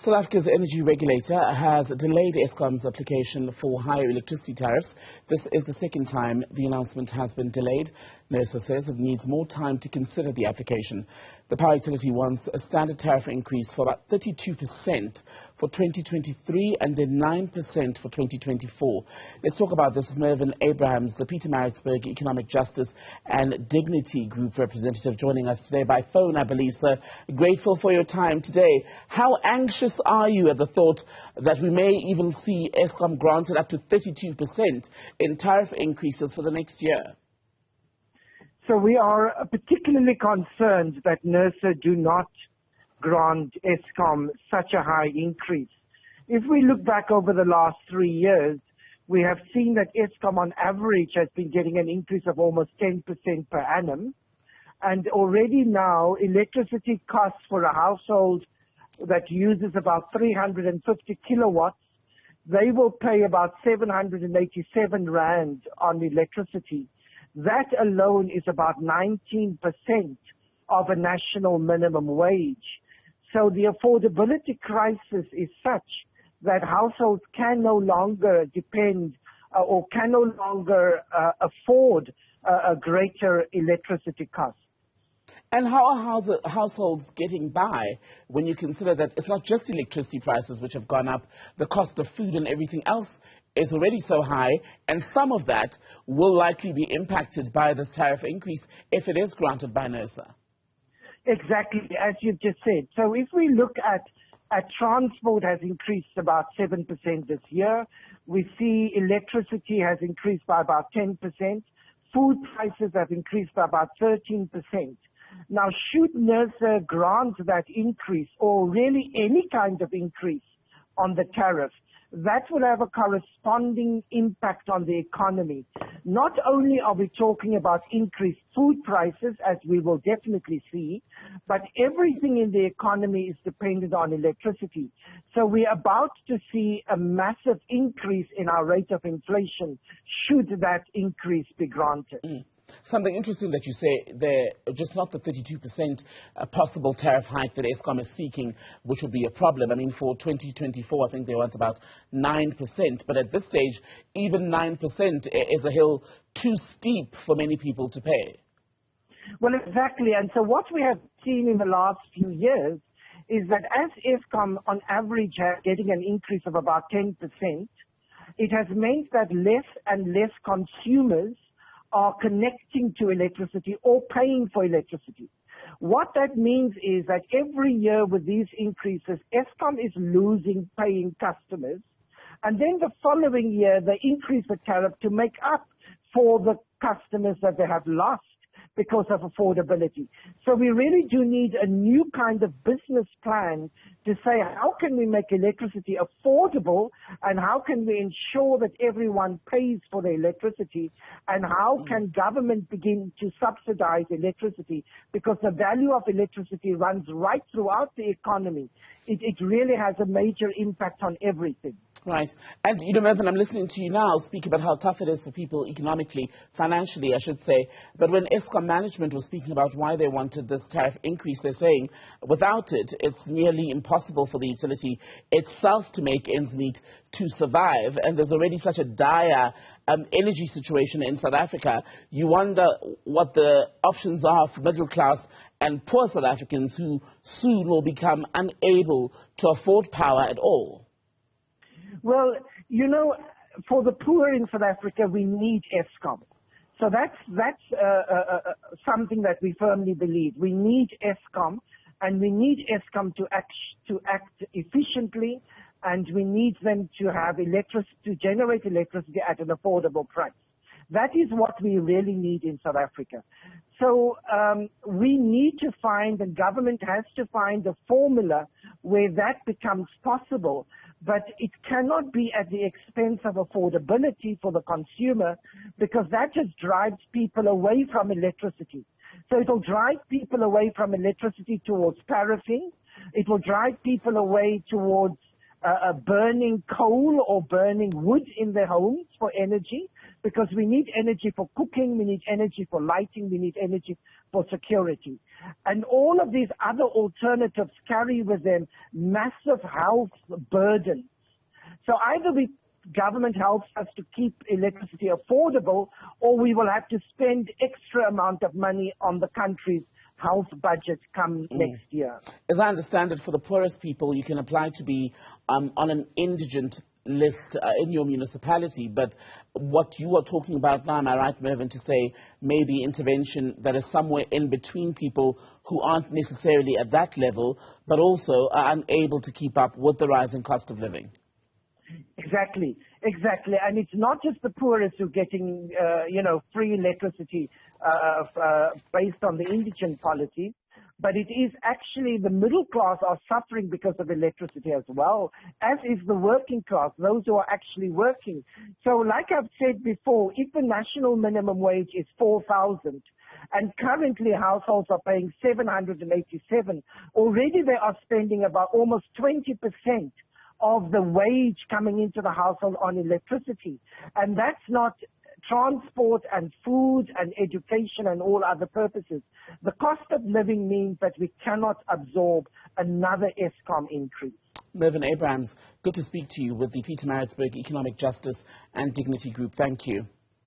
South Africa's energy regulator has delayed Eskom's application for higher electricity tariffs. This is the second time the announcement has been delayed. Nersa says it needs more time to consider the application. The power utility wants a standard tariff increase for about 32% for 2023 and then 9% for 2024. Let's talk about this with Mervyn, the Pietermaritzburg Economic Justice and Dignity Group representative, joining us today by phone, I believe, sir. Grateful for your time today. How anxious are you at the thought that we may even see Eskom granted up to 32% in tariff increases for the next year? So we are particularly concerned that Nersa do not grant Eskom such a high increase. If we look back over the last 3 years, we have seen that Eskom on average has been getting an increase of almost 10% per annum. And already now, electricity costs for a household that uses about 350 kilowatts, they will pay about 787 rand on electricity. That alone is about 19% of a national minimum wage. So the affordability crisis is such that households can no longer depend or can no longer afford a greater electricity cost. And how are households getting by when you consider that it's not just electricity prices which have gone up, the cost of food and everything else is already so high, and some of that will likely be impacted by this tariff increase if it is granted by Nersa? Exactly, as you've just said. So if we look at transport has increased about 7% this year. We see electricity has increased by about 10%. Food prices have increased by about 13%. Now, should Nersa grant that increase, or really any kind of increase on the tariff, that will have a corresponding impact on the economy. Not only are we talking about increased food prices, as we will definitely see, but everything in the economy is dependent on electricity. So we're about to see a massive increase in our rate of inflation should that increase be granted. Something interesting that you say there, just not the 32% possible tariff hike that Eskom is seeking, which would be a problem. I mean, for 2024, I think they want about 9%. But at this stage, even 9% is a hill too steep for many people to pay. Well, exactly. And so what we have seen in the last few years is that as Eskom, on average, getting an increase of about 10%, it has meant that less and less consumers are connecting to electricity or paying for electricity. What that means is that every year with these increases, Eskom is losing paying customers. And then the following year, they increase the tariff to make up for the customers that they have lost because of affordability. So we really do need a new kind of business plan to say, how can we make electricity affordable, and how can we ensure that everyone pays for the electricity, and how can government begin to subsidize electricity, because the value of electricity runs right throughout the economy. It really has a major impact on everything. Right. And, you know, Mervyn, I'm listening to you now speak about how tough it is for people economically, financially, I should say. But when Eskom management was speaking about why they wanted this tariff increase, they're saying without it, it's nearly impossible for the utility itself to make ends meet to survive. And there's already such a dire energy situation in South Africa. You wonder what the options are for middle class and poor South Africans who soon will become unable to afford power at all. Well, you know, for the poor in South Africa, we need Eskom. So that's something that we firmly believe. We need Eskom, and we need Eskom to act efficiently, and we need them to have electricity, to generate electricity at an affordable price. That is what we really need in South Africa. So we need to find, the government has to find a formula where that becomes possible. But it cannot be at the expense of affordability for the consumer, because that just drives people away from electricity. So it will drive people away from electricity towards paraffin. It will drive people away towards burning coal or burning wood in their homes for energy. because we need energy for cooking, we need energy for lighting, we need energy for security. And all of these other alternatives carry with them massive health burdens. So either government helps us to keep electricity affordable, or we will have to spend extra amount of money on the country's health budget come next year. As I understand it, for the poorest people, you can apply to be on an indigent list in your municipality, but what you are talking about now, am I right, Mervyn, to say maybe intervention that is somewhere in between people who aren't necessarily at that level, but also are unable to keep up with the rising cost of living? Exactly. And it's not just the poorest who are getting, free electricity based on the indigent policy, but it is actually the middle class are suffering because of electricity as well, as is the working class, those who are actually working. So like I've said before, if the national minimum wage is 4,000, and currently households are paying 787, already they are spending about almost 20% of the wage coming into the household on electricity. And that's not transport and food and education and all other purposes. The cost of living means that we cannot absorb another Eskom increase. Mervyn Abrahams, good to speak to you with the Pietermaritzburg Economic Justice and Dignity Group. Thank you.